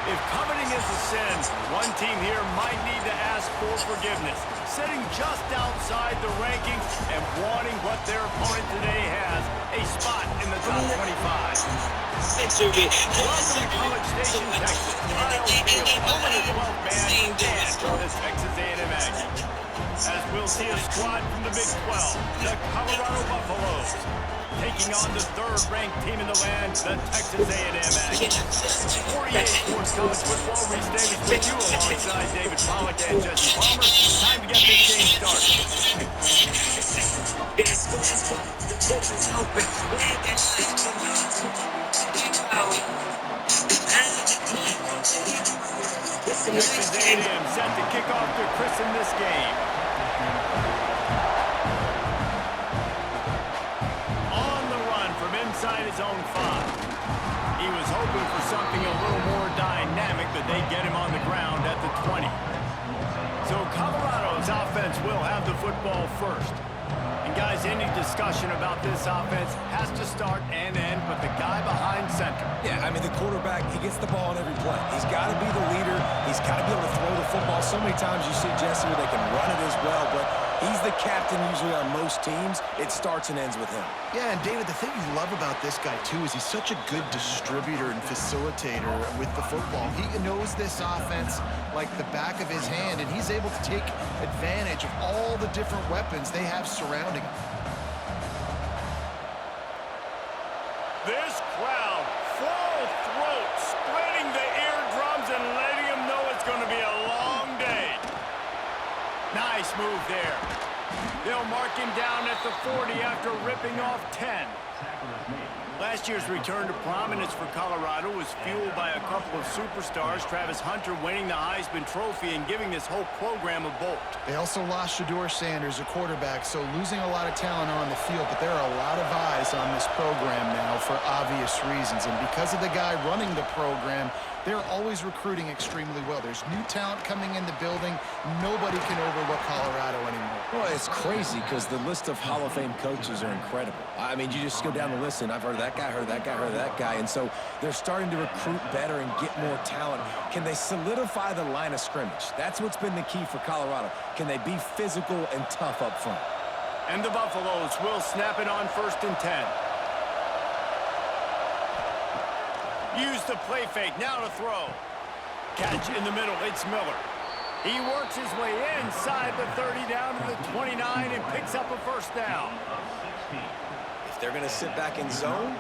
If coveting is a sin, one team here might need to ask for forgiveness, sitting just outside the rankings and wanting what their opponent today has, a spot in the top 25. Welcome to College Station, Texas. Kyle Field, home of the 12th man, and the Texas A&M Aggies. As we'll see a squad from the Big 12, the Colorado Buffaloes, taking on the third-ranked team in the land, the Texas A&M Aggies. 48 Sports College Football, Reese Davis with you alongside David Pollack and Jesse Palmer. Time to get this game started. Texas A&M set to kick off to christen this game. Inside his own 5. He was hoping for something a little more dynamic, but they get him on the ground at the 20. So Colorado's offense will have the football first. And guys, any discussion about this offense has to start and end with the guy behind center. Yeah, I mean, the quarterback, he gets the ball on every play. He's got to be the leader. He's got to be able to throw the football. So many times you see Jesse where they can run it as well, but he's the captain usually on most teams. It starts and ends with him. Yeah, and David, the thing you love about this guy, too, is he's such a good distributor and facilitator with the football. He knows this offense like the back of his hand, and he's able to take advantage of all the different weapons they have surrounding him. This crowd, full throat, splitting the eardrums and letting them know it's going to be a long day. Nice move there. They'll mark him down at the 40 after ripping off 10. Last year's return to prominence for Colorado was fueled by a couple of superstars, Travis Hunter winning the Heisman Trophy and giving this whole program a bolt. They also lost Shedeur Sanders, a quarterback, so losing a lot of talent on the field, but there are a lot of eyes on this program now for obvious reasons. And because of the guy running the program, they're always recruiting extremely well. There's new talent coming in the building. Nobody can overlook Colorado anymore. Well, it's crazy because the list of Hall of Fame coaches are incredible. I mean, you just go down the list, and I've heard that guy, heard that guy, heard that guy. And so they're starting to recruit better and get more talent. Can they solidify the line of scrimmage? That's what's been the key for Colorado. Can they be physical and tough up front? And the Buffaloes will snap it on 1st and 10. Use the play fake, now to throw. Catch in the middle, it's Miller. He works his way inside the 30 down to the 29 and picks up a first down. If they're going to sit back in zone,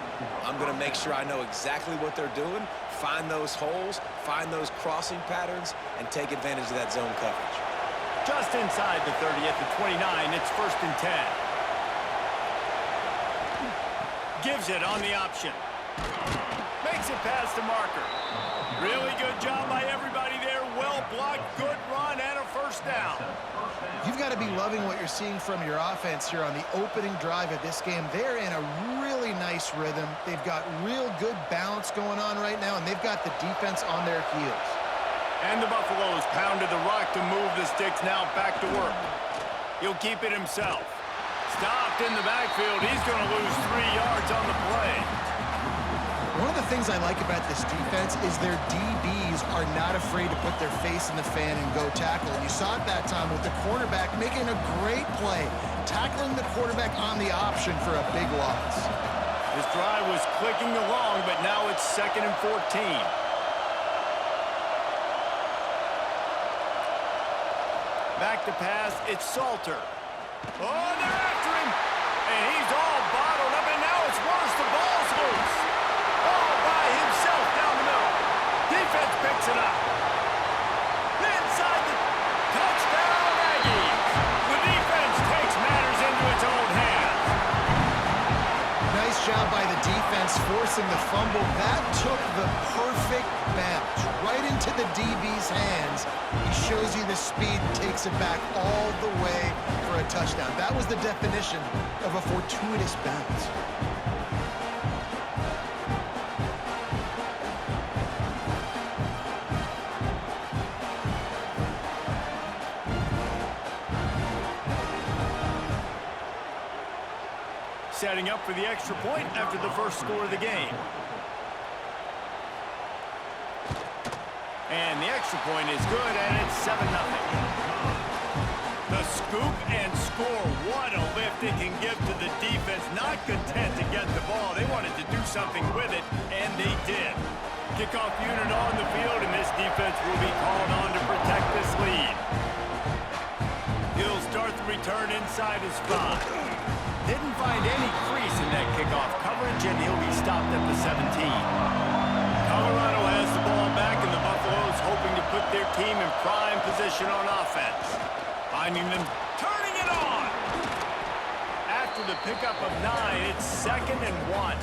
I'm going to make sure I know exactly what they're doing, find those holes, find those crossing patterns, and take advantage of that zone coverage. Just inside the 30 at the 29, it's 1st and 10. Gives it on the option. Makes it past the marker. Really good job by everybody there. Well blocked, good run, and a first down. You've got to be loving what you're seeing from your offense here on the opening drive of this game. They're in a really nice rhythm. They've got real good balance going on right now, and they've got the defense on their heels. And the Buffaloes pounded the rock to move the sticks, now back to work. He'll keep it himself. Stopped in the backfield. He's going to lose 3 yards on the play. One of the things I like about this defense is their DBs are not afraid to put their face in the fan and go tackle. And you saw it that time with the cornerback making a great play, tackling the quarterback on the option for a big loss. This drive was clicking along, but now it's 2nd and 14. Back to pass, it's Salter. Oh, they're after him! And he's all bottled up, and now it's worse. The ball's loose. All by himself down the middle. Defense picks it up. Inside the touchdown, Aggies. The defense takes matters into its own hands. Nice job by the defense forcing the fumble. That took the perfect bounce right into the DB's hands. He shows you the speed, takes it back all the way for a touchdown. That was the definition of a fortuitous bounce. Setting up for the extra point after the first score of the game. And the extra point is good, and it's 7-0. The scoop and score. What a lift it can give to the defense. Not content to get the ball. They wanted to do something with it, and they did. Kickoff unit on the field, and this defense will be called on to protect this lead. He'll start the return inside his 5. Didn't find any crease in that kickoff coverage, and he'll be stopped at the 17. Colorado has the ball back, and the Buffaloes hoping to put their team in prime position on offense. Finding them, turning it on! After the pickup of 9, it's 2nd and 1.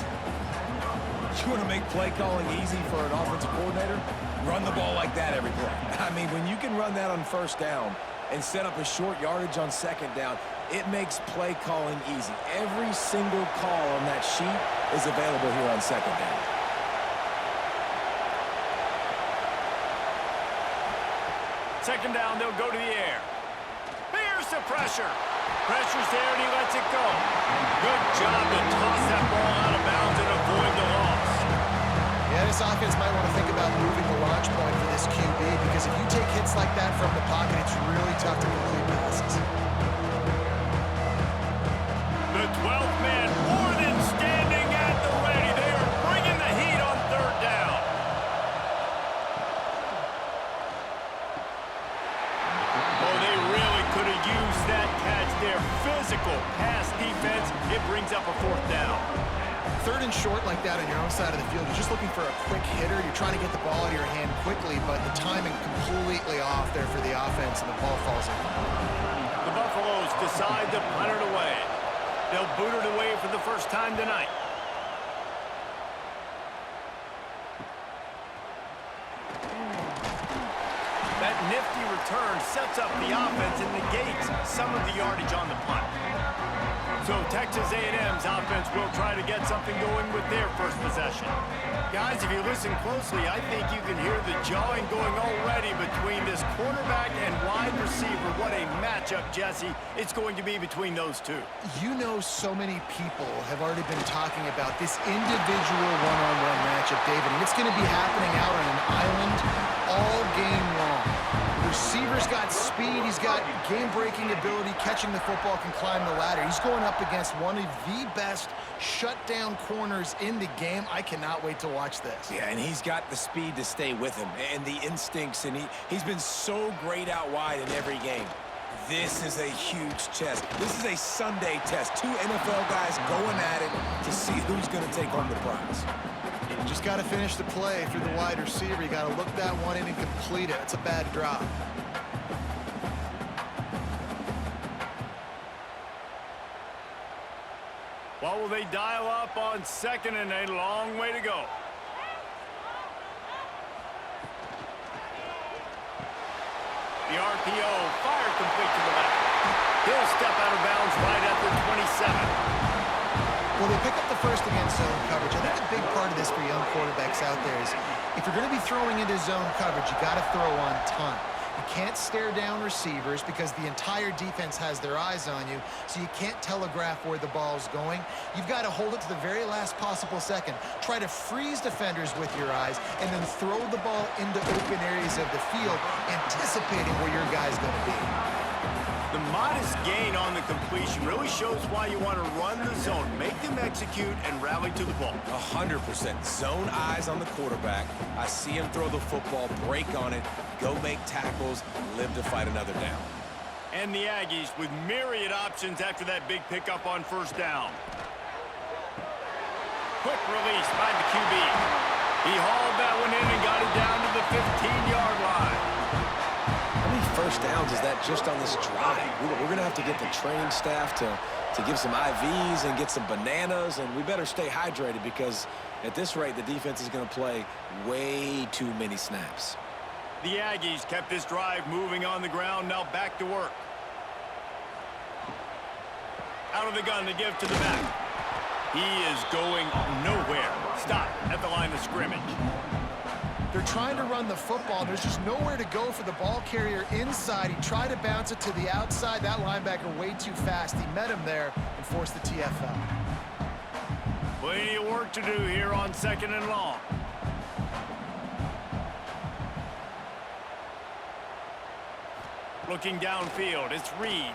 You want to make play calling easy for an offensive coordinator? Run the ball like that every play. I mean, when you can run that on first down and set up a short yardage on second down, it makes play calling easy. Every single call on that sheet is available here on second down. Second down, they'll go to the air. Here's the pressure. Pressure's there, and he lets it go. Good job to toss that ball out of bounds and avoid the loss. Yeah, this offense might want to think about moving the launch point for this QB, because if you take hits like that from the pocket, it's really tough to complete passes. The 12th man more than standing at the ready. They are bringing the heat on third down. Oh, they really could have used that catch there. Physical pass defense. It brings up a 4th down. 3rd and short like that on your own side of the field. You're just looking for a quick hitter. You're trying to get the ball out of your hand quickly, but the timing completely off there for the offense, and the ball falls in. The Buffaloes decide to punt it away. They'll boot it away for the first time tonight. That nifty return sets up the offense and negates some of the yardage on the punt. So Texas A&M's offense will try to get something going with their first possession. Guys, if you listen closely, I think you can hear the jawing going already between this quarterback and wide receiver. What a matchup, Jesse, it's going to be between those two. You know, so many people have already been talking about this individual one-on-one matchup, David, and it's going to be happening out on an island all game long. Receiver's got speed, he's got game-breaking ability, catching the football, can climb the ladder. He's going up against one of the best shutdown corners in the game. I cannot wait to watch this. Yeah, and he's got the speed to stay with him and the instincts, and he's been so great out wide in every game. This is a huge test. This is a Sunday test. 2 NFL guys going at it to see who's going to take home the prize. Just got to finish the play for the wide receiver. You got to look that one in and complete it. It's a bad drop. What will they dial up on 2nd and a long way to go? The RPO fired complete to the back. He'll step out of bounds right at the 27. Well, they pick up the first against zone coverage. I think a big part of this for young quarterbacks out there is if you're going to be throwing into zone coverage, you got to throw on time. You can't stare down receivers because the entire defense has their eyes on you, so you can't telegraph where the ball's going. You've got to hold it to the very last possible second. Try to freeze defenders with your eyes, and then throw the ball into open areas of the field, anticipating where your guy's going to be. The modest gain on the completion really shows why you want to run the zone, make them execute, and rally to the ball. 100%. Zone eyes on the quarterback. I see him throw the football, break on it, go make tackles, live to fight another down. And the Aggies with myriad options after that big pickup on first down. Quick release by the QB. He hauled that one in and got it down to the 15-yard line. How many first downs is that just on this drive? We're going to have to get the training staff to give some IVs and get some bananas, and we better stay hydrated because at this rate, the defense is going to play way too many snaps. The Aggies kept this drive moving on the ground, now back to work. Out of the gun to give to the back. He is going nowhere. Stop at the line of scrimmage. They're trying to run the football. There's just nowhere to go for the ball carrier inside. He tried to bounce it to the outside. That linebacker way too fast. He met him there and forced the TFL. Plenty of work to do here on 2nd and long. Looking downfield, it's Reed.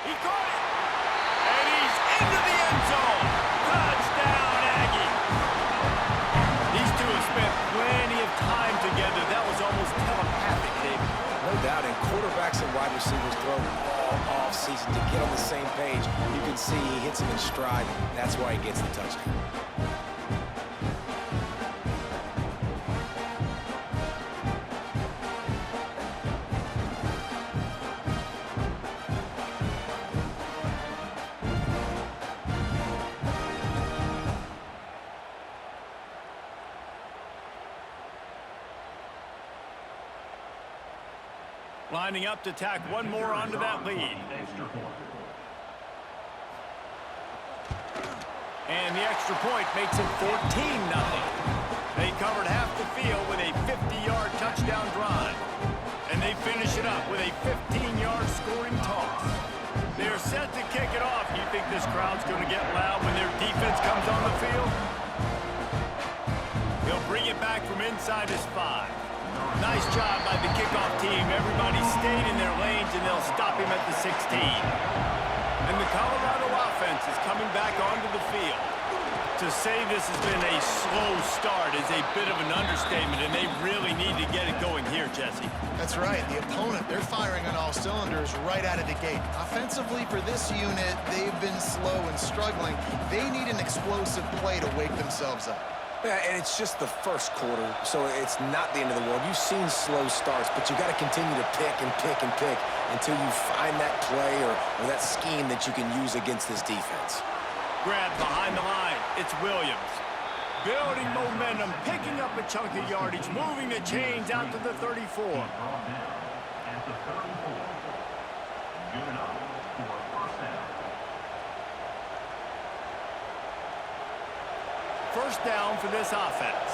He caught it! And he's into the end zone! Touchdown, Aggie! These two have spent plenty of time together. That was almost telepathic, David. No doubt, and quarterbacks and wide receivers throw all off-season to get on the same page. You can see he hits him in stride. That's why he gets the touchdown. Lining up to tack one more onto that lead. And the extra point makes it 14-0. They covered half the field with a 50-yard touchdown drive. And they finish it up with a 15-yard scoring toss. They're set to kick it off. You think this crowd's going to get loud when their defense comes on the field? He'll bring it back from inside his 5. Nice job by the kickoff team. Everybody stayed in their lanes, and they'll stop him at the 16. And the Colorado offense is coming back onto the field. To say this has been a slow start is a bit of an understatement, and they really need to get it going here, Jesse. That's right. The opponent, they're firing on all cylinders right out of the gate. Offensively, for this unit, they've been slow and struggling. They need an explosive play to wake themselves up. Yeah, and it's just the first quarter, so it's not the end of the world. You've seen slow starts, but you got to continue to pick and pick and pick until you find that play or that scheme that you can use against this defense. Grab behind the line. It's Williams. Building momentum, picking up a chunk of yardage, moving the chains out to the 34. First down for this offense.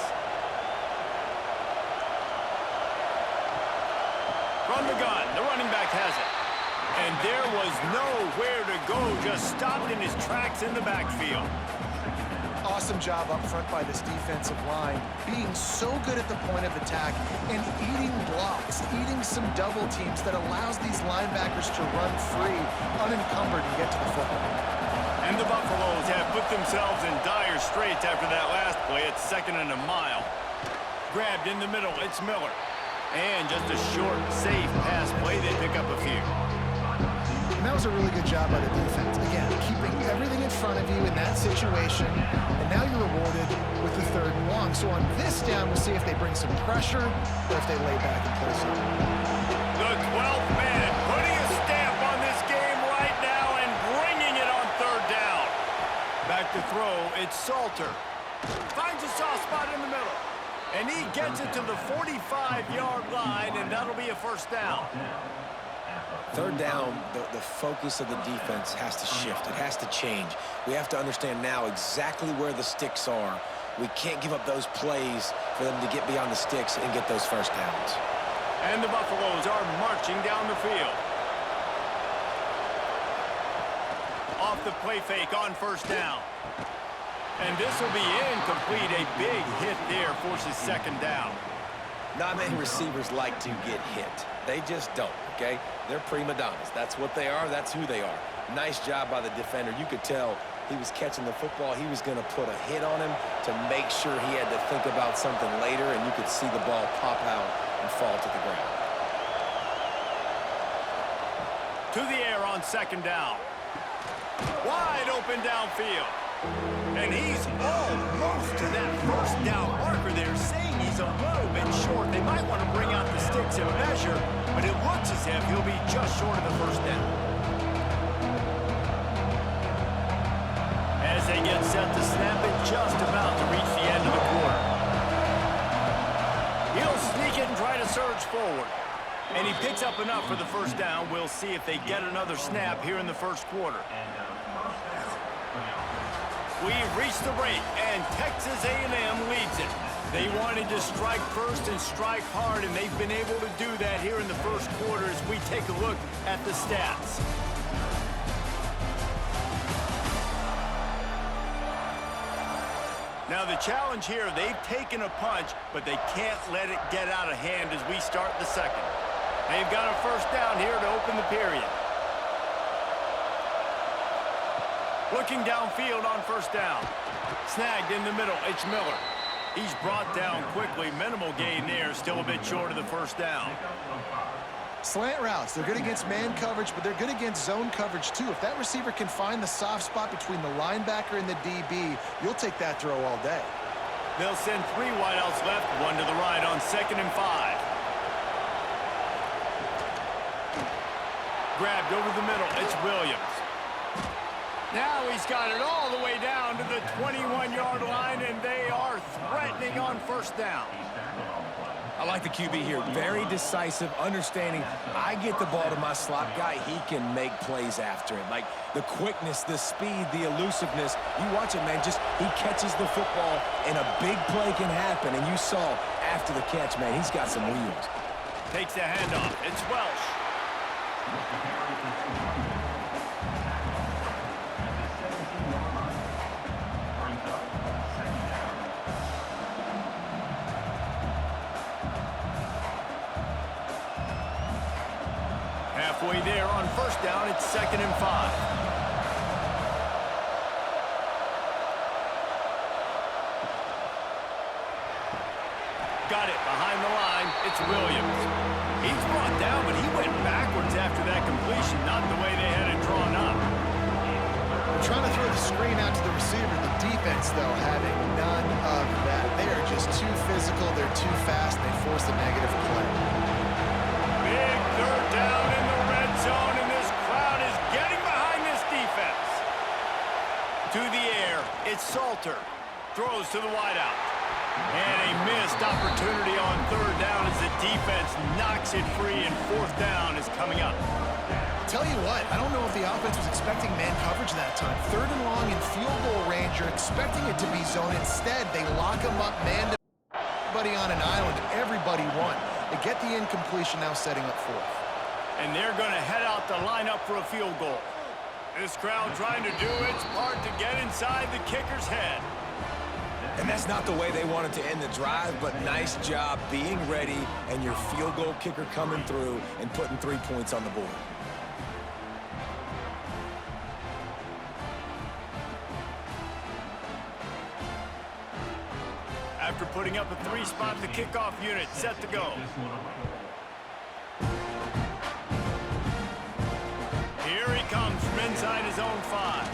From the gun, the running back has it. And there was nowhere to go, just stopped in his tracks in the backfield. Awesome job up front by this defensive line, being so good at the point of attack and eating blocks, eating some double teams that allows these linebackers to run free, unencumbered, and get to the football. And the Buffaloes have put themselves in dire straits after that last play. It's 2nd and a mile. Grabbed in the middle, it's Miller. And just a short, safe pass play, they pick up a few. And that was a really good job by the defense. Again, keeping everything in front of you in that situation, and now you're rewarded with the 3rd and long. So on this down, we'll see if they bring some pressure or if they lay back and play something. The 12th man putting a stamp on this game right now and bringing it on 3rd down. Back to throw, it's Salter. Finds a soft spot in the middle. And he gets it to the 45-yard line, and that'll be a 1st down. 3rd down, the focus of the defense has to shift. It has to change. We have to understand now exactly where the sticks are. We can't give up those plays for them to get beyond the sticks and get those 1st downs. And the Buffaloes are marching down the field. Off the play fake on 1st down. And this will be incomplete. A big hit there forces 2nd down. Not many receivers like to get hit. They just don't, okay? They're prima donnas. That's what they are. That's who they are. Nice job by the defender. You could tell he was catching the football. He was going to put a hit on him to make sure he had to think about something later, and you could see the ball pop out and fall to the ground. To the air on 2nd down. Wide open downfield. And he's almost to that 1st down marker there, saying he's a little bit short. They might want to bring out the sticks and measure, but it looks as if he'll be just short of the 1st down. As they get set to snap it, just about to reach the end of the quarter. He'll sneak it and try to surge forward. And he picks up enough for the 1st down. We'll see if they get another snap here in the 1st quarter. We've reached the break, and Texas A&M leads it. They wanted to strike first and strike hard, and they've been able to do that here in the 1st quarter as we take a look at the stats. Now the challenge here, they've taken a punch, but they can't let it get out of hand as we start the 2nd. They've got a first down here to open the period. Looking downfield on first down. Snagged in the middle. It's Miller. He's brought down quickly. Minimal gain there. Still a bit short of the first down. Slant routes, they're good against man coverage, but they're good against zone coverage too. If that receiver can find the soft spot between the linebacker and the DB, you'll take that throw all day. They'll send 3 wideouts left, 1 to the right on 2nd and 5. Grabbed over the middle. It's Williams. Now he's got it all the way down to the 21-yard line, and they are threatening on first down. I like the QB here. Very decisive, understanding. I get the ball to my slot guy. He can make plays after it. Like the quickness, the speed, the elusiveness. You watch it, man. Just he catches the football, and a big play can happen. And you saw after the catch, man, he's got some wheels. Takes the handoff. It's Welsh. Halfway there on first down, it's 2nd and 5. Got it behind the line. It's Williams. He's brought down, but he went backwards after that completion, not the way they had it drawn up. Trying to throw the screen out to the receiver. The defense, though, having none of that. They are just too physical. They're too fast. They force a negative play. Big 3rd down in the red zone, and this crowd is getting behind this defense. To the air, it's Salter. Throws to the wideout. And a missed opportunity on 3rd down as the defense knocks it free, and 4th down is coming up. Tell you what, I don't know if the offense was expecting man coverage that time. 3rd and long in field goal range, you're expecting it to be zone. Instead, they lock them up man to everybody on an island. Everybody won. They get the incompletion, now setting up 4th. And they're going to head out the lineup for a field goal. This crowd trying to do its part to get inside the kicker's head. And that's not the way they wanted to end the drive, but nice job being ready and your field goal kicker coming through and putting 3 points on the board. After putting up a 3-spot, the kickoff unit set to go. Here he comes from inside his own 5.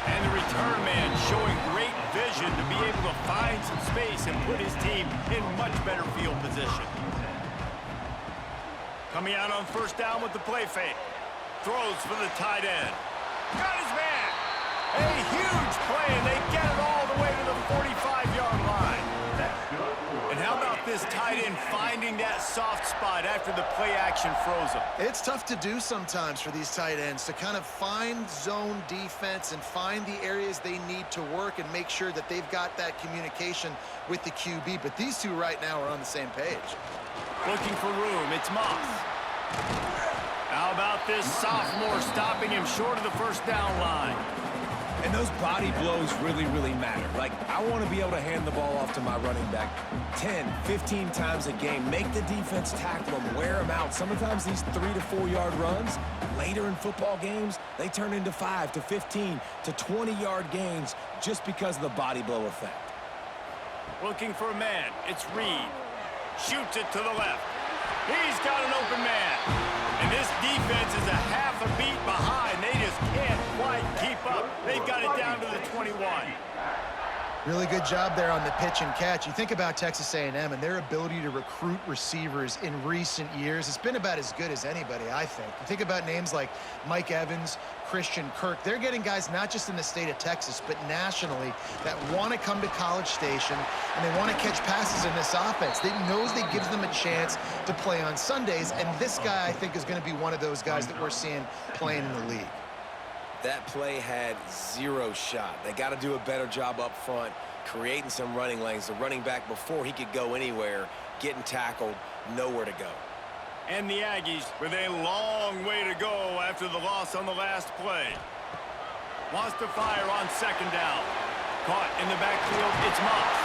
And the return man showing great vision to be able to find some space and put his team in much better field position. Coming out on first down with the play fake. Throws for the tight end. Got his man. A huge play, and they get it all the way to the 45-yard line. And how about this tight end finding that soft spot after the play action froze him? It's tough to do sometimes for these tight ends to kind of find zone defense and find the areas they need to work and make sure that they've got that communication with the QB. But these two right now are on the same page. Looking for room. It's Moss. How about this sophomore stopping him short of the first down line? And those body blows really, really matter. Like, I want to be able to hand the ball off to my running back 10, 15 times a game. Make the defense tackle them, wear them out. Sometimes these 3 to 4 yard runs, later in football games, they turn into 5 to 15 to 20-yard gains just because of the body blow effect. Looking for a man. It's Reed. Shoots it to the left. He's got an open man. And this defense is a half a beat behind. They just can't quite keep up. They've got it down to the 21. Really good job there on the pitch and catch. You think about Texas A&M and their ability to recruit receivers in recent years. It's been about as good as anybody, I think. You think about names like Mike Evans, Christian Kirk. They're getting guys not just in the state of Texas, but nationally that want to come to College Station and they want to catch passes in this offense. They knows they gives them a chance to play on Sundays, and this guy, I think, is going to be one of those guys that we're seeing playing in the league. That play had 0 shot. They got to do a better job up front, creating some running lanes. The running back, before he could go anywhere, getting tackled, nowhere to go. And the Aggies with a long way to go after the loss on the last play. Wants to fire on second down. Caught in the backfield, it's Moss.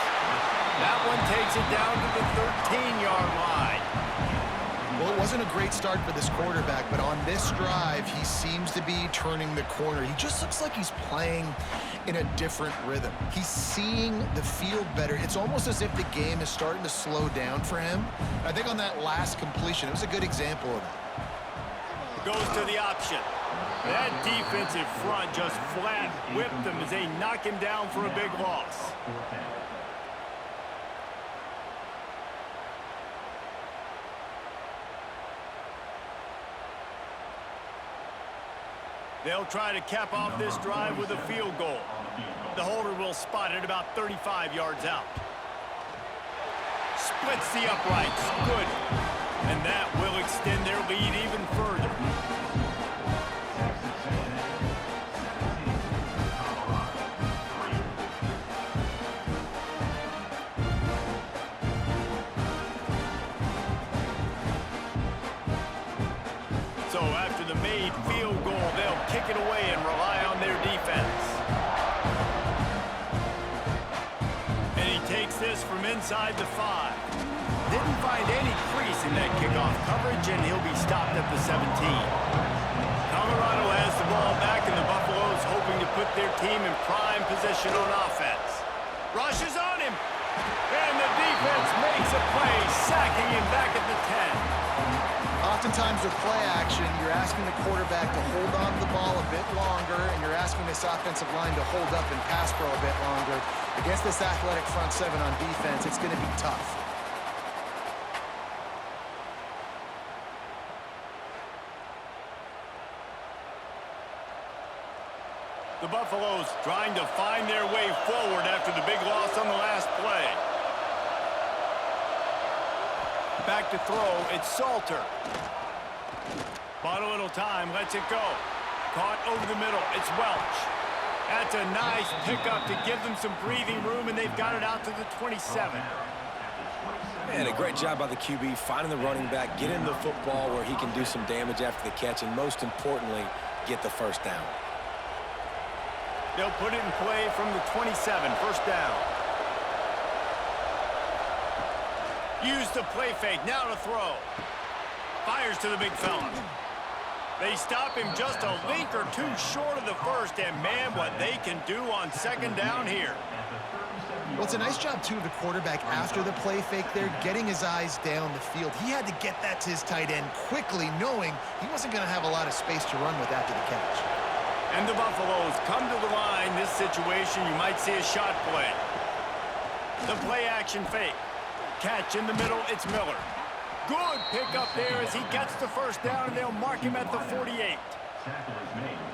That one takes it down to the 13-yard line. wasn't a great start for this quarterback, but on this drive, he seems to be turning the corner. He just looks like he's playing in a different rhythm. He's seeing the field better. It's almost as if the game is starting to slow down for him. I think on that last completion, it was a good example of that. Goes to the option. That defensive front just flat whipped him as they knock him down for a big loss. They'll try to cap off this drive with a field goal. The holder will spot it about 35 yards out. Splits the uprights. Good. And that will extend their lead even further. So after the made field goal, they'll kick it away and rely on their defense. And he takes this from inside the 5. Didn't find any crease in that kickoff coverage, and he'll be stopped at the 17. Colorado has the ball back, and the Buffaloes hoping to put their team in prime position on offense. Rushes on him, and the defense makes a play, sacking him back at the 10. Oftentimes with play action, you're asking the quarterback to hold on to the ball a bit longer, and you're asking this offensive line to hold up and pass pro a bit longer. Against this athletic front 7 on defense, it's going to be tough. The Buffaloes trying to find their way forward after the big loss on the last play. Back to throw, it's Salter. Bought a little time, lets it go. Caught over the middle, it's Welch. That's a nice pickup to give them some breathing room, and they've got it out to the 27. Man, a great job by the QB, finding the running back, getting the football where he can do some damage after the catch, and most importantly, get the first down. They'll put it in play from the 27, first down. Use the play fake, now to throw. Fires to the big fella. They stop him just a link or two short of the first, and man, what they can do on second down here. Well, it's a nice job, too, of the quarterback after the play fake there, getting his eyes down the field. He had to get that to his tight end quickly, knowing he wasn't going to have a lot of space to run with after the catch. And the Buffaloes come to the line. This situation, you might see a shot play. The play action fake. Catch in the middle, it's Miller. Good pickup there as he gets the first down, and they'll mark him at the 48.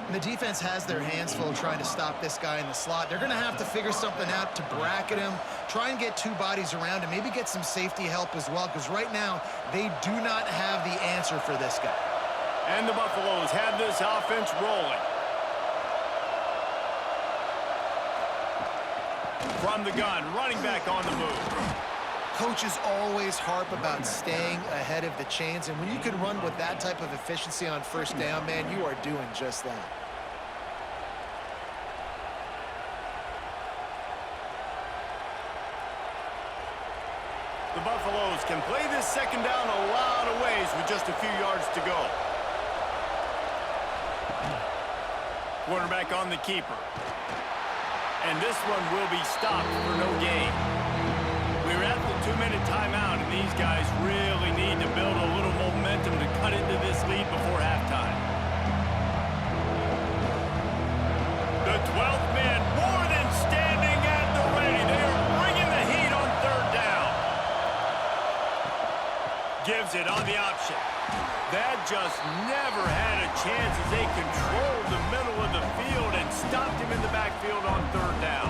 And the defense has their hands full trying to stop this guy in the slot. They're going to have to figure something out to bracket him, try and get two bodies around him, maybe get some safety help as well, because right now they do not have the answer for this guy. And the Buffaloes have this offense rolling. From the gun, running back on the move. Coaches always harp about staying ahead of the chains, and when you can run with that type of efficiency on first down, man, you are doing just that. The Buffaloes can play this second down a lot of ways with just a few yards to go. Quarterback on the keeper. And this one will be stopped for no gain. We're at the 2-minute timeout, and these guys really need to build a little momentum to cut into this lead before halftime. The 12th man more than standing at the ready. They are bringing the heat on third down. Gives it on the option. That just never had a chance as they controlled the middle of the field and stopped him in the backfield on third down.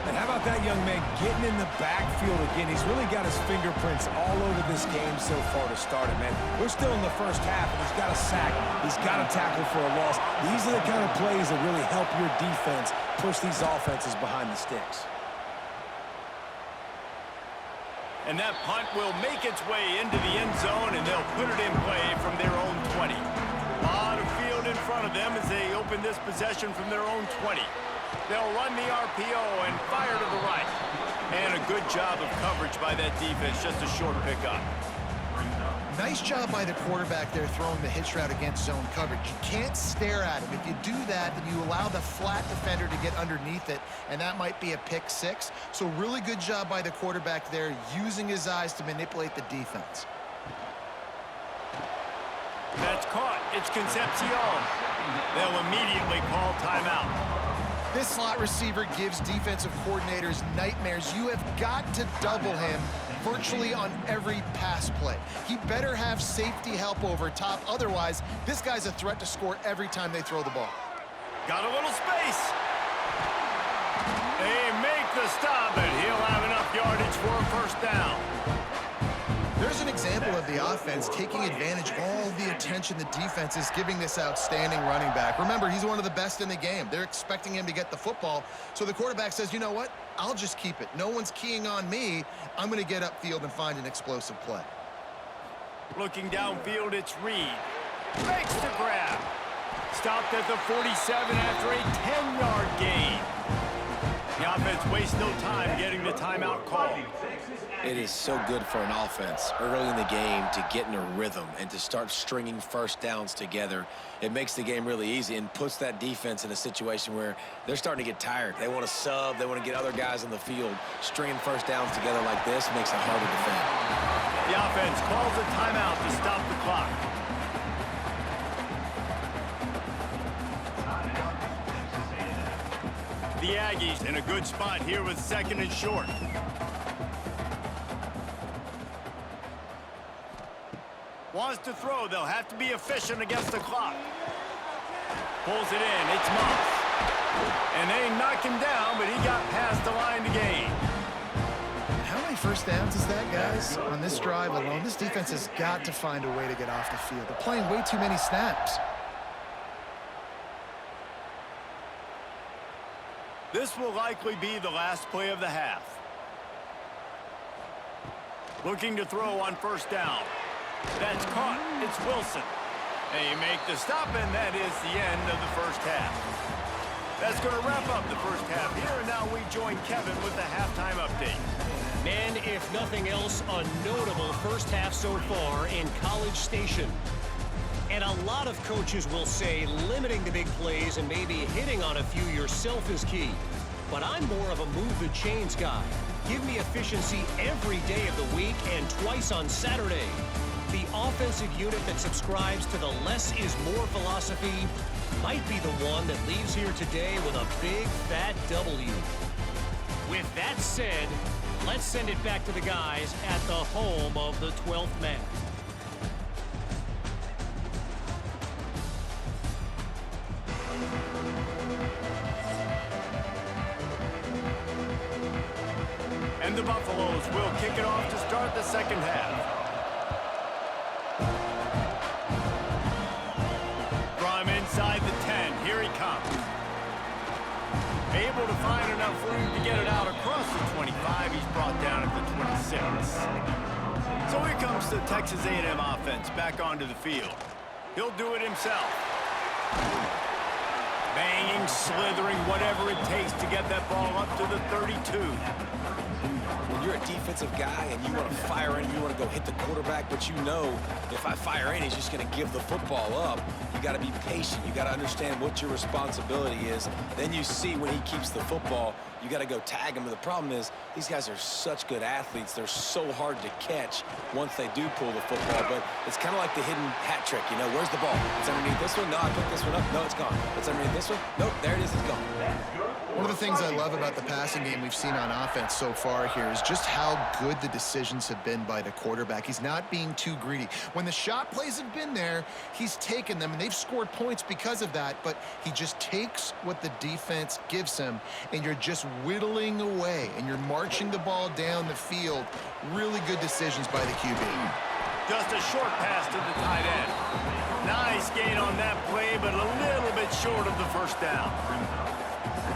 And how about that young man getting in the backfield again? He's really got his fingerprints all over this game so far to start it, man. We're still in the first half, and he's got a sack. He's got a tackle for a loss. These are the kind of plays that really help your defense push these offenses behind the sticks. And that punt will make its way into the end zone, and they'll put it in play from their own 20. A lot of field in front of them as they open this possession from their own 20. They'll run the RPO and fire to the right. And a good job of coverage by that defense, just a short pickup. Nice job by the quarterback there throwing the hitch route against zone coverage. You can't stare at him. If you do that, then you allow the flat defender to get underneath it, and that might be a pick six. So really good job by the quarterback there, using his eyes to manipulate the defense. That's caught. It's Concepcion. They'll immediately call timeout. This slot receiver gives defensive coordinators nightmares. You have got to double him virtually on every pass play. He better have safety help over top. Otherwise, this guy's a threat to score every time they throw the ball. Got a little space. They make the stop, and he'll have enough yardage for a first down. There's an example of the offense taking advantage of all the attention the defense is giving this outstanding running back. Remember, he's one of the best in the game. They're expecting him to get the football. So the quarterback says, you know what? I'll just keep it. No one's keying on me. I'm going to get upfield and find an explosive play. Looking downfield, it's Reed. Makes the grab. Stopped at the 47 after a 10-yard gain. The offense wastes no time getting the timeout call. It is so good for an offense early in the game to get in a rhythm and to start stringing first downs together. It makes the game really easy and puts that defense in a situation where they're starting to get tired. They want to sub. They want to get other guys on the field. Stringing first downs together like this makes it hard to defend. The offense calls a timeout to stop the clock. The Aggies in a good spot here with second and short. Wants to throw. They'll have to be efficient against the clock. Pulls it in. It's Moss. And they knock him down, but he got past the line to gain. How many first downs is that, guys? On this drive alone, this defense has got to find a way to get off the field. They're playing way too many snaps. This will likely be the last play of the half. Looking to throw on first down. That's caught. It's Wilson. They make the stop, and that is the end of the first half. That's going to wrap up the first half here, and now we join Kevin with the halftime update. Man, if nothing else, a notable first half so far in College Station. And a lot of coaches will say limiting the big plays and maybe hitting on a few yourself is key. But I'm more of a move the chains guy. Give me efficiency every day of the week and twice on Saturday. The offensive unit that subscribes to the less is more philosophy might be the one that leaves here today with a big fat W. With that said, let's send it back to the guys at the home of the 12th man. And the Buffaloes will kick it off to start the second half. From inside the 10, here he comes. Able to find enough room to get it out across the 25. He's brought down at the 26. So here comes the Texas A&M offense back onto the field. He'll do it himself. Banging, slithering, whatever it takes to get that ball up to the 32. When you're a defensive guy and you want to fire in, you want to go hit the quarterback, but you know if I fire in, he's just going to give the football up. You got to be patient. You got to understand what your responsibility is. Then you see when he keeps the football, you got to go tag him. And the problem is these guys are such good athletes. They're so hard to catch once they do pull the football. But it's kind of like the hidden hat trick. You know, where's the ball? It's underneath this one. No, I picked this one up. No, it's gone. It's underneath this one. Nope, there it is. It's gone. One of the things I love about the passing game we've seen on offense so far here is just how good the decisions have been by the quarterback. He's not being too greedy. When the shot plays have been there, he's taken them, and they've scored points because of that, but he just takes what the defense gives him, and you're just whittling away, and you're marching the ball down the field. Really good decisions by the QB. Just a short pass to the tight end. Nice gain on that play, but a little bit short of the first down.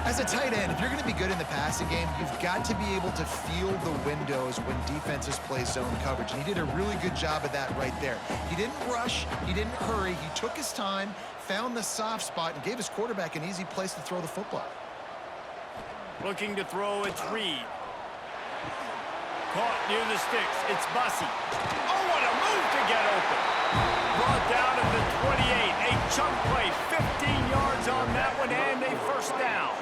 As a tight end, if you're going to be good in the passing game, you've got to be able to feel the windows when defenses play zone coverage. And he did a really good job of that right there. He didn't rush. He didn't hurry. He took his time, found the soft spot, and gave his quarterback an easy place to throw the football. Looking to throw, it's Reed. Caught near the sticks. It's Bussey. Oh, what a move to get open. Brought down at the 28. A chunk play, 15 yards on that one, and a first down.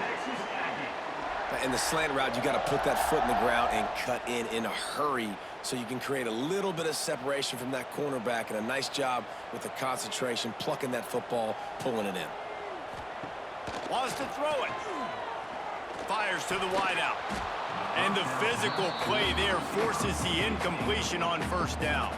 In the slant route, you got to put that foot in the ground and cut in a hurry so you can create a little bit of separation from that cornerback, and a nice job with the concentration, plucking that football, pulling it in. Wants to throw it. Fires to the wideout. And the physical play there forces the incompletion on first down.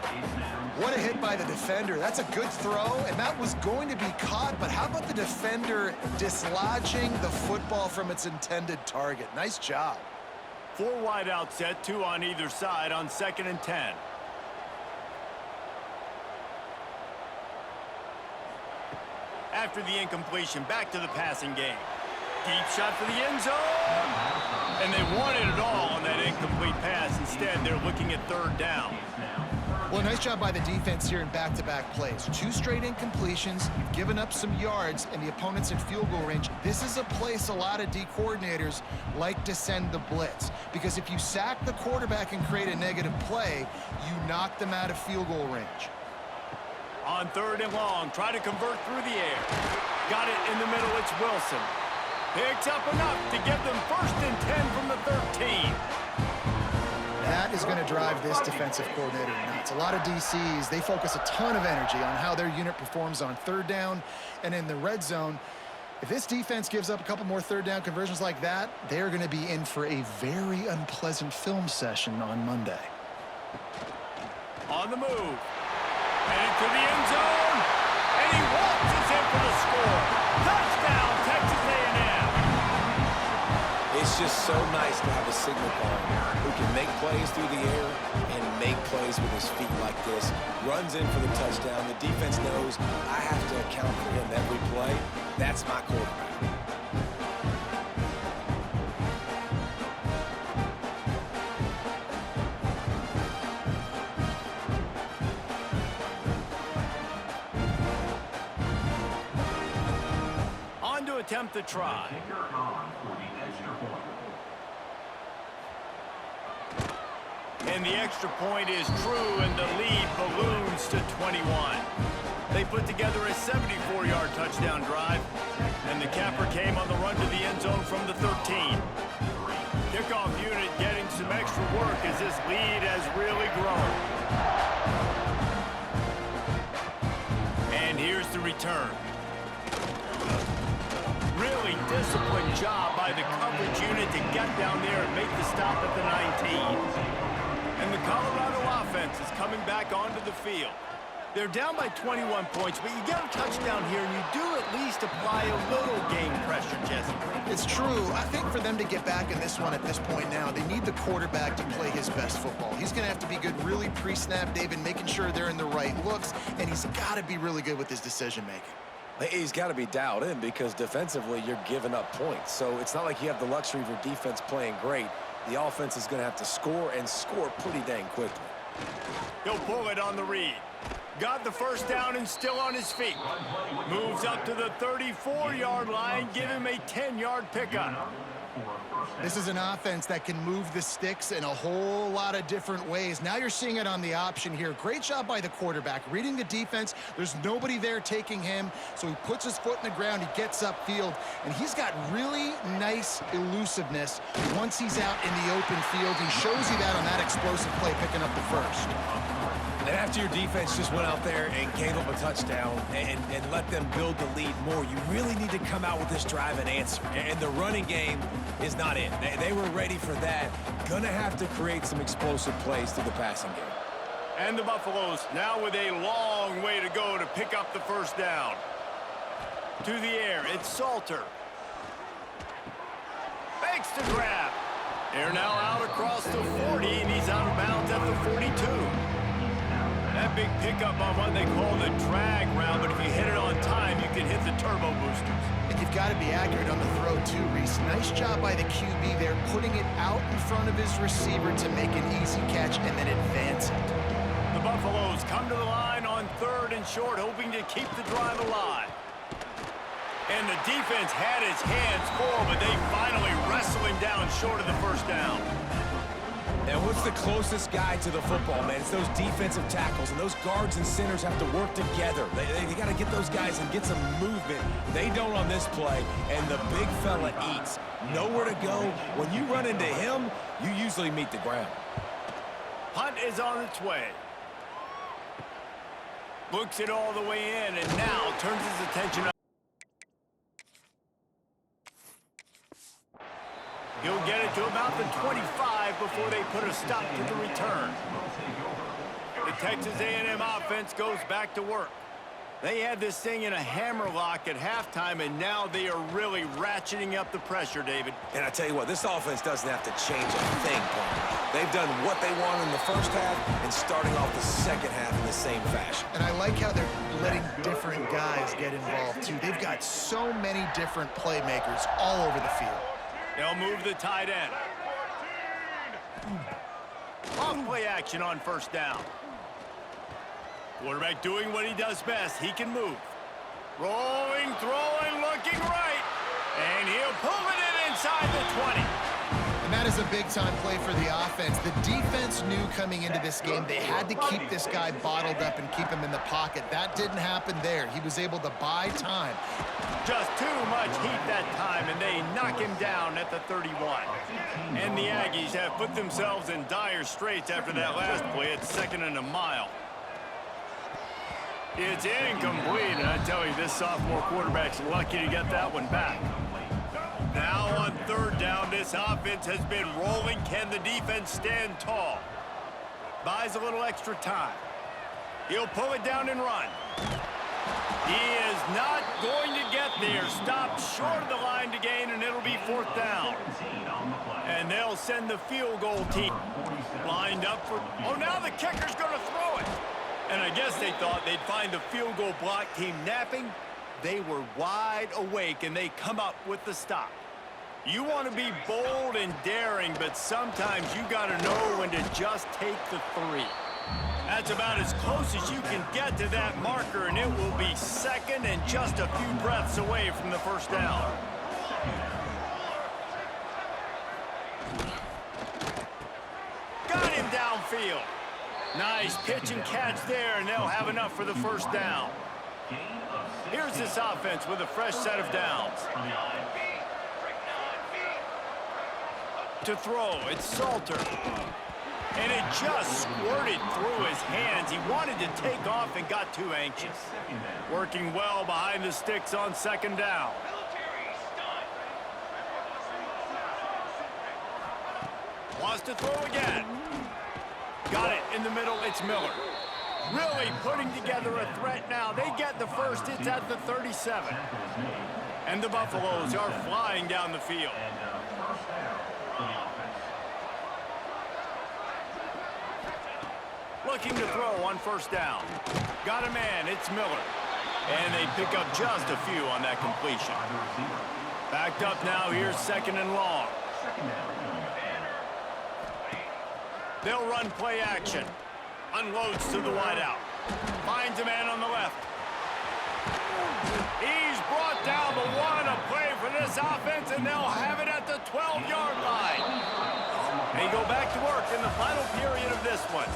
What a hit by the defender. That's a good throw, and that was going to be caught, but how about the defender dislodging the football from its intended target? Nice job. 4 wideout set, 2 on either side on 2nd and 10. After the incompletion, back to the passing game. Deep shot for the end zone. And they wanted it all on that incomplete pass. Instead, they're looking at 3rd down. Well, nice job by the defense here in back-to-back plays. 2 straight incompletions. You've given up some yards, and the opponent's in field goal range. This is a place a lot of D coordinators like to send the blitz, because if you sack the quarterback and create a negative play, you knock them out of field goal range. On 3rd and long, try to convert through the air. Got it in the middle, it's Wilson. Picks up enough to get them 1st and 10 from the 13. That is going to drive this defensive coordinator nuts. A lot of DCs, they focus a ton of energy on how their unit performs on 3rd down and in the red zone. If this defense gives up a couple more 3rd down conversions like that, they're going to be in for a very unpleasant film session on Monday. On the move. Headed to the end zone. And he waltzes in for the score. Touchdown, Texas A&M. It's just so nice to have a signal caller who can make plays through the air and make plays with his feet like this. Runs in for the touchdown. The defense knows I have to account for him every play. That's my quarterback. On to attempt the try. And the extra point is true, and the lead balloons to 21. They put together a 74-yard touchdown drive, and the capper came on the run to the end zone from the 13. Kickoff unit getting some extra work as this lead has really grown. And here's the return. Really disciplined job by the coverage unit to get down there and make the stop at the 19. And the Colorado offense is coming back onto the field. They're down by 21 points, but you get a touchdown here, and you do at least apply a little game pressure, Jesse. It's true. I think for them to get back in this one at this point now, they need the quarterback to play his best football. He's going to have to be good really pre-snap, David, making sure they're in the right looks, and he's got to be really good with his decision-making. He's got to be dialed in because defensively you're giving up points. So it's not like you have the luxury of your defense playing great. The offense is going to have to score and score pretty dang quickly. He'll pull it on the read. Got the first down and still on his feet. Moves up to the 34-yard line. Give him a 10-yard pickup. This is an offense that can move the sticks in a whole lot of different ways. Now you're seeing it on the option here. Great job by the quarterback. Reading the defense, there's nobody there taking him, so he puts his foot in the ground, he gets upfield, and he's got really nice elusiveness once he's out in the open field. He shows you that on that explosive play, picking up the first. And after your defense just went out there and gave them a touchdown and let them build the lead more, you really need to come out with this drive and answer. And the running game is not it. They were ready for that. Gonna have to create some explosive plays through the passing game. And the Buffaloes now with a long way to go to pick up the first down. To the air, it's Salter. Makes the grab. They're now out across the 40, and he's out of bounds at the 42. That big pickup on what they call the drag route, but if you hit it on time, you can hit the turbo boosters. And you've got to be accurate on the throw too, Reese. Nice job by the QB there, putting it out in front of his receiver to make an easy catch and then advance it. The Buffaloes come to the line on 3rd and short, hoping to keep the drive alive. And the defense had his hands full, but they finally wrestle him down short of the first down. And what's the closest guy to the football, man? It's those defensive tackles, and those guards and centers have to work together. They got to get those guys and get some movement. They don't on this play, and the big fella eats. Nowhere to go. When you run into him, you usually meet the ground. Punt is on its way. Looks it all the way in, and now turns his attention up. He'll get it to about the 25 before they put a stop to the return. The Texas A&M offense goes back to work. They had this thing in a hammerlock at halftime, and now they are really ratcheting up the pressure, David. And I tell you what, this offense doesn't have to change a thing, Paul. They've done what they want in the first half and starting off the second half in the same fashion. And I like how they're letting different guys get involved, too. They've got so many different playmakers all over the field. They'll move the tight end. Off play action on first down. Quarterback doing what he does best. He can move. Rolling, throwing, looking right. And he'll pull it in inside the 20. And that is a big-time play for the offense. The defense knew coming into this game they had to keep this guy bottled up and keep him in the pocket. That didn't happen there. He was able to buy time. Just too much heat that time, and they knock him down at the 31. And the Aggies have put themselves in dire straits after that last play at 2nd and a mile. It's incomplete, and I tell you, this sophomore quarterback's lucky to get that one back. Now on third down, this offense has been rolling. Can the defense stand tall? Buys a little extra time. He'll pull it down and run. He is not going to get there. Stopped short of the line to gain, and it'll be 4th down. And they'll send the field goal team lined up for... Oh, now the kicker's going to throw it. And I guess they thought they'd find the field goal block team napping. They were wide awake, and they come up with the stop. You want to be bold and daring, but sometimes you got to know when to just take the 3. That's about as close as you can get to that marker, and it will be 2nd and just a few breaths away from the first down. Got him downfield. Nice pitch and catch there, and they'll have enough for the first down. Here's this offense with a fresh set of downs. To throw, it's Salter. And it just squirted through his hands. He wanted to take off and got too anxious. Working well behind the sticks on 2nd down. Wants to throw again. Got it in the middle, it's Miller. Really putting together a threat now. They get the first, it's at the 37. And the Buffaloes are flying down the field. Looking to throw on first down. Got a man, it's Miller. And they pick up just a few on that completion. Backed up now, here's 2nd and long. They'll run play action. Unloads to the wideout. Finds a man on the left. He's brought down the 1, a play for this offense, and they'll have it at the 12-yard line. They go back to work in the final period of this one.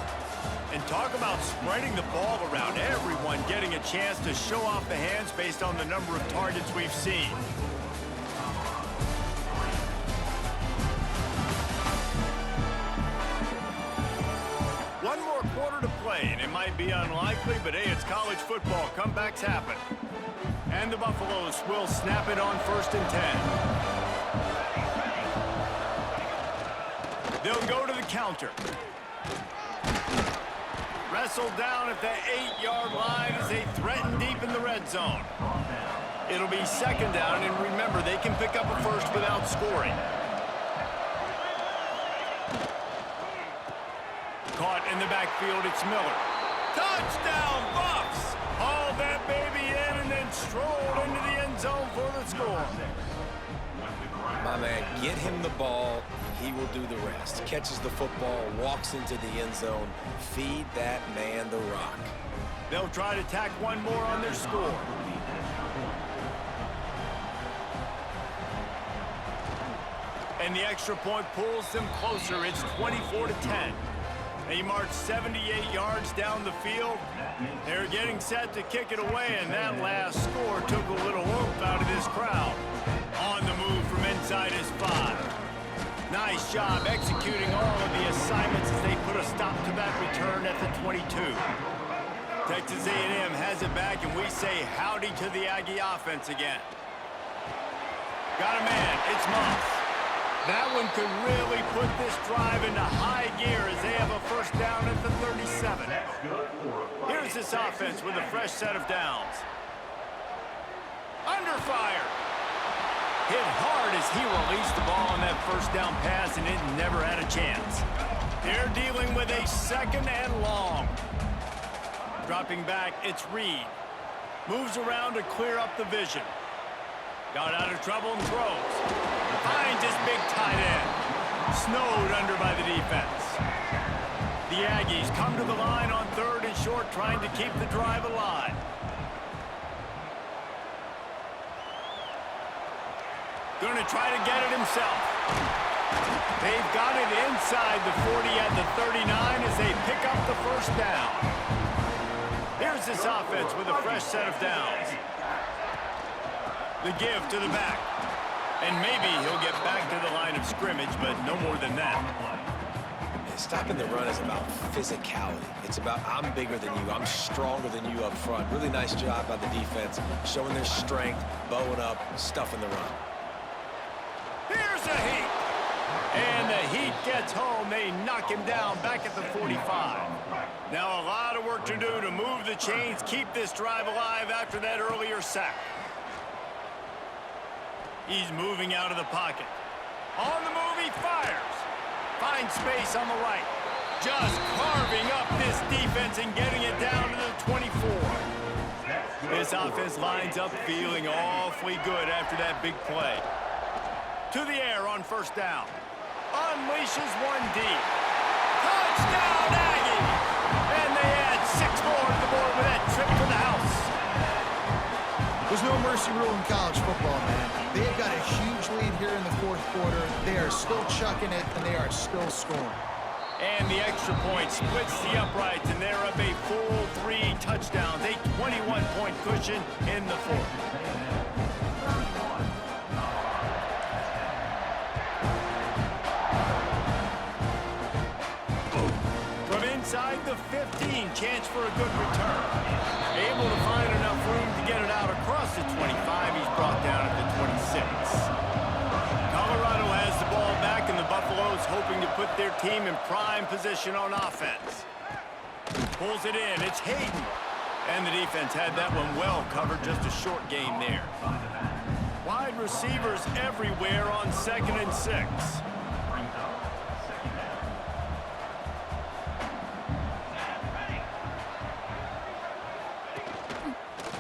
And talk about spreading the ball around. Everyone getting a chance to show off the hands based on the number of targets we've seen. One more quarter to play, and it might be unlikely, but hey, it's college football. Comebacks happen. And the Buffaloes will snap it on 1st and 10. They'll go to the counter. Wrestled down at the 8-yard line as they threaten deep in the red zone. It'll be 2nd down, and remember, they can pick up a first without scoring. Caught in the backfield, it's Miller. Touchdown, Buffs! Hauled that baby in and then strolled into the end zone for the score. My man, get him the ball. He will do the rest. Catches the football, walks into the end zone. Feed that man the rock. They'll try to tack one more on their score. And the extra point pulls them closer. It's 24-10. They march 78 yards down the field. They're getting set to kick it away, and that last score took a little oomph out of this crowd. On the move from inside his 5. Nice job executing all of the assignments as they put a stop to that return at the 22. Texas A&M has it back, and we say howdy to the Aggie offense again. Got a man. It's Moss. That one could really put this drive into high gear as they have a first down at the 37. Here's this offense with a fresh set of downs. Under fire. Hit hard as he released the ball on that first down pass, and it never had a chance. They're dealing with a second and long. Dropping back, it's Reed. Moves around to clear up the vision. Got out of trouble and throws. Finds his big tight end. Snowed under by the defense. The Aggies come to the line on 3rd and short, trying to keep the drive alive. Going to try to get it himself. They've got it inside the 40 at the 39 as they pick up the first down. Here's this offense with a fresh set of downs. The give to the back. And maybe he'll get back to the line of scrimmage, but no more than that. Stopping the run is about physicality. It's about I'm bigger than you, I'm stronger than you up front. Really nice job by the defense, showing their strength, bowing up, stuffing the run. Here's a Heat. And the Heat gets home. They knock him down back at the 45. Now a lot of work to do to move the chains, keep this drive alive after that earlier sack. He's moving out of the pocket. On the move, he fires. Finds space on the right. Just carving up this defense and getting it down to the 24. This offense lines up feeling awfully good after that big play. To the air on first down. Unleashes one deep. Touchdown, Aggies! And they add 6 more to the board with that trip to the house. There's no mercy rule in college football, man. They've got a huge lead here in the 4th quarter. They are still chucking it, and they are still scoring. And the extra point splits the uprights, and they're up a full 3 touchdowns, a 21-point cushion in the 4th. From inside the 15, chance for a good return. Able to find enough room to get it out across the 25. He's brought down at the 26. Colorado has the ball back, and the Buffaloes hoping to put their team in prime position on offense. Pulls it in. It's Hayden. And the defense had that one well covered. Just a short game there. Wide receivers everywhere on 2nd and 6.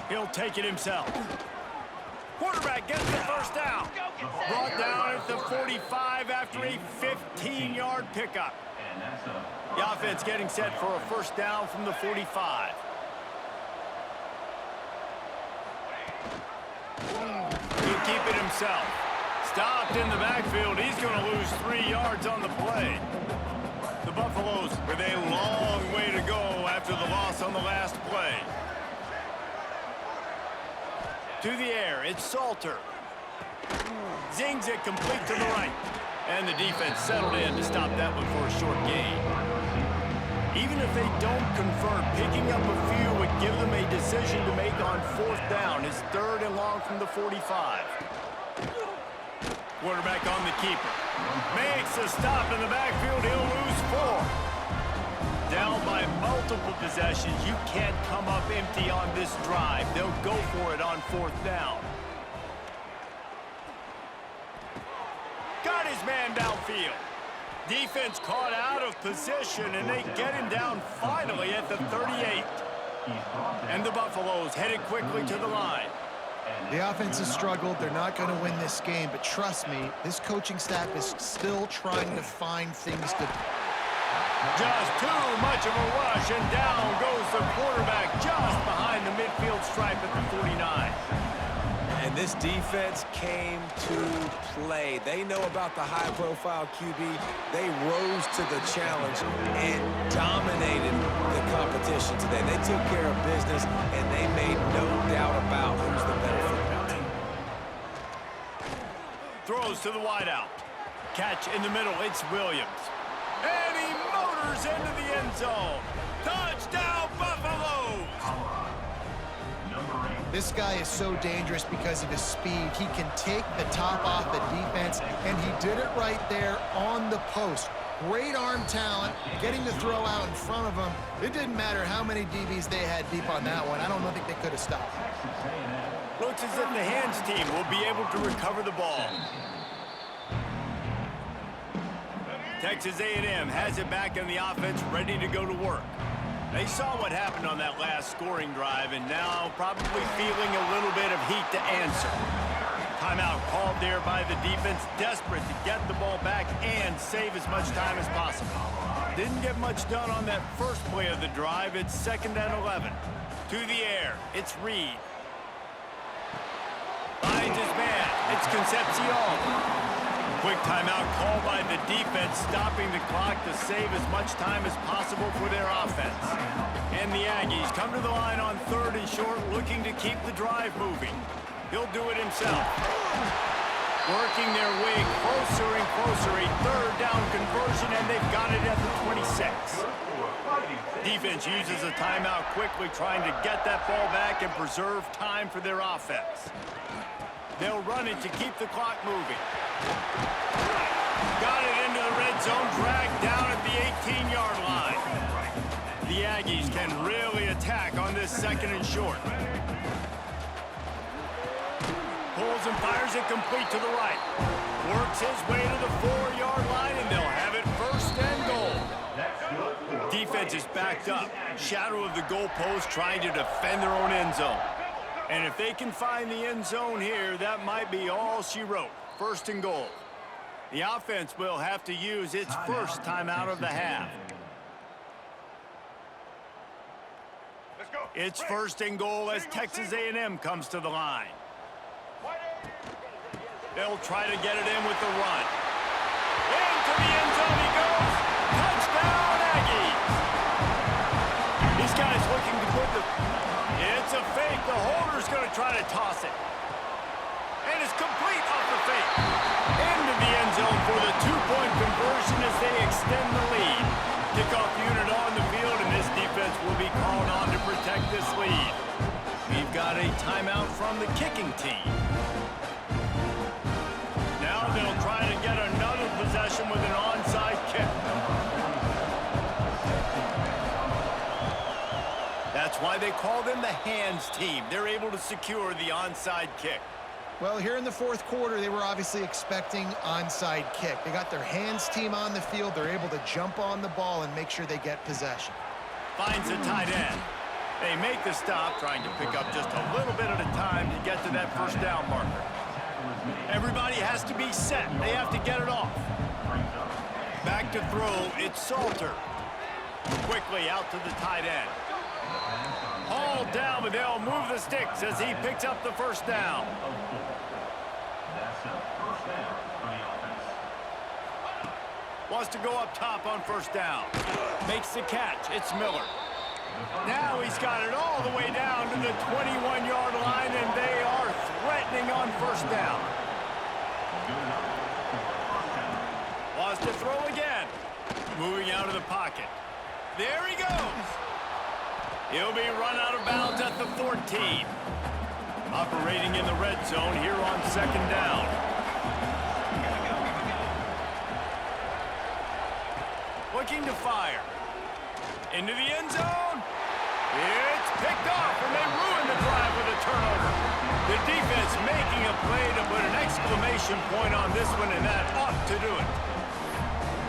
He'll take it himself. Quarterback gets the first down. Brought down at the 45 after a 15-yard pickup. The offense getting set for a first down from the 45. He'll keep it himself. Stopped in the backfield. He's going to lose 3 yards on the play. The Buffaloes with a long way to go after the loss on the last play. To the air, it's Salter. Zings it complete to the right. And the defense settled in to stop that one for a short gain. Even if they don't convert, picking up a few would give them a decision to make on 4th down. It's 3rd and long from the 45. Quarterback on the keeper. Makes a stop in the backfield. He'll lose 4. Down by multiple possessions. You can't come up empty on this drive. They'll go for it on 4th down. Got his man downfield. Defense caught out of position, and they get him down finally at the 38. And the Buffaloes headed quickly to the line. The offense has struggled. They're not going to win this game, but trust me, this coaching staff is still trying to find things to... Just too much of a rush, and down goes the quarterback just behind the midfield stripe at the 49. And this defense came to play. They know about the high-profile QB. They rose to the challenge and dominated the competition today. They took care of business, and they made no doubt about who's the better football team. Throws to the wideout. Catch in the middle. It's Williams. And he motors into the end zone. Touchdown, Buffaloes! This guy is so dangerous because of his speed. He can take the top off the defense, and he did it right there on the post. Great arm talent, getting the throw out in front of him. It didn't matter how many DBs they had deep on that one. I don't think they could have stopped. Looks as if the hands team will be able to recover the ball. Texas A&M has it back in the offense, ready to go to work. They saw what happened on that last scoring drive, and now probably feeling a little bit of heat to answer. Timeout called there by the defense, desperate to get the ball back and save as much time as possible. Didn't get much done on that first play of the drive. It's 2nd and 11. To the air, it's Reed. Finds his man, it's Concepcion. Quick timeout called by the defense, stopping the clock to save as much time as possible for their offense. And the Aggies come to the line on 3rd and short, looking to keep the drive moving. He'll do it himself. Working their way closer and closer, a 3rd down conversion, and they've got it at the 26. Defense uses a timeout quickly, trying to get that ball back and preserve time for their offense. They'll run it to keep the clock moving. Got it into the red zone, dragged down at the 18-yard line. The Aggies can really attack on this 2nd and short. Pulls and fires it complete to the right. Works his way to the 4-yard line, and they'll have it 1st and goal. Defense is backed up. Shadow of the goalpost, trying to defend their own end zone. And if they can find the end zone here, that might be all she wrote. 1st and goal. The offense will have to use its first timeout of the half. It's 1st and goal as Texas A&M comes to the line. They'll try to get it in with the run. Into the end zone he goes. Touchdown, Aggies! These guys looking to put the... It's a fake. The holder's going to try to toss it. And it's complete off the fake. Into the end zone for the 2-point conversion as they extend the lead. Kickoff unit on the field, and this defense will be called on to protect this lead. We've got a timeout from the kicking team. Now they'll try to get another possession with an onside kick. That's why they call them the hands team. They're able to secure the onside kick. Well, here in the 4th quarter, they were obviously expecting onside kick. They got their hands team on the field. They're able to jump on the ball and make sure they get possession. Finds a tight end. They make the stop, trying to pick up just a little bit at a time to get to that 1st down marker. Everybody has to be set. They have to get it off. Back to throw, it's Salter. Quickly out to the tight end. Hauled down, but they'll move the sticks as he picks up the 1st down. Wants to go up top on 1st down. Makes the catch. It's Miller. Now he's got it all the way down to the 21-yard line, and they are threatening on 1st down. Wants to throw again. Moving out of the pocket. There he goes. He'll be run out of bounds at the 14. Operating in the red zone here on 2nd down. Looking to fire. Into the end zone. It's picked off, and they ruin the drive with a turnover. The defense making a play to put an exclamation point on this one, and that ought to do it.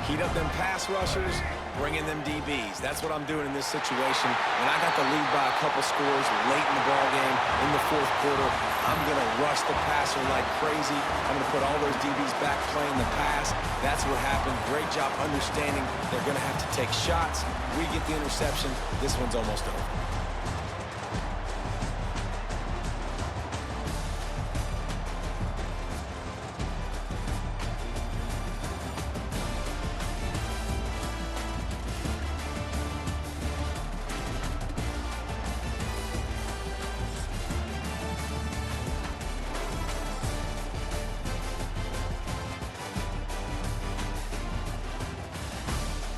Heat up them pass rushers, bring in them DBs. That's what I'm doing in this situation. When I got the lead by a couple scores late in the ballgame in the 4th quarter, I'm going to rush the passer like crazy. I'm going to put all those DBs back playing the pass. That's what happened. Great job understanding they're going to have to take shots. We get the interception. This one's almost over.